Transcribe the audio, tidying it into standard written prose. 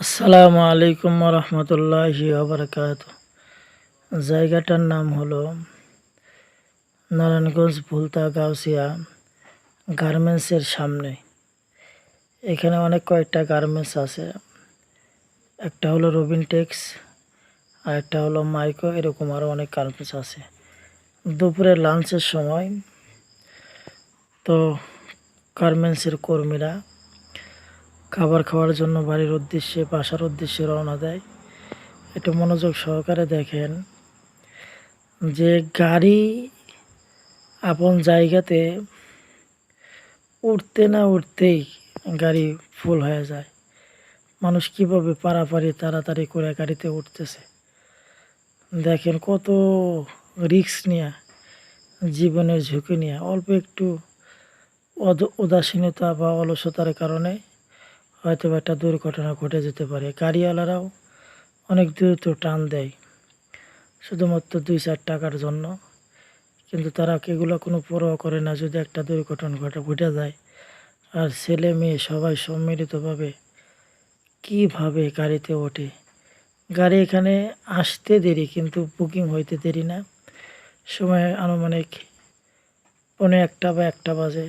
আসসালামু আলাইকুম রহমতুল্লাহি ওবরাকাত। জায়গাটার নাম হলো নারায়ণগঞ্জ ভুলতা গাউসিয়া গার্মেন্টসের সামনে। এখানে অনেক কয়েকটা গার্মেন্টস আছে। একটা হলো রবিন টেক্স, আর একটা হলো মাইকো, এরকম আরও অনেক গার্মেন্টস আছে। দুপুরে লাঞ্চের সময় তো গার্মেন্টসের কর্মীরা খাবার খাওয়ার জন্য বাড়ির উদ্দেশ্যে, বাসার উদ্দেশ্যে রওনা দেয়। একটু মনোযোগ সহকারে দেখেন যে গাড়ি আপন জায়গাতে উঠতে না উঠতেই গাড়ি ফুল হয়ে যায়। মানুষ কীভাবে পারাপারি তাড়াতাড়ি করে গাড়িতে উঠতেছে দেখেন, কত রিস্ক নিয়ে, জীবনের ঝুঁকি নিয়ে। অল্প একটু উদাসীনতা বা অলসতার কারণে হয়তো একটা দুর্ঘটনা ঘটে যেতে পারে। গাড়িওয়ালারাও অনেক দ্রুত টান দেয় শুধুমাত্র 2-4 টাকার জন্য, কিন্তু তারা এগুলো কোনো পরোয়া করে না। যদি একটা দুর্ঘটনা ঘটে যায়, আর ছেলে মেয়ে সবাই সম্মিলিতভাবে কীভাবে গাড়িতে ওঠে। গাড়ি এখানে আসতে দেরি, কিন্তু বুকিং হইতে দেরি না। সময় আনুমানিক 1:45 বা 1টা বাজে।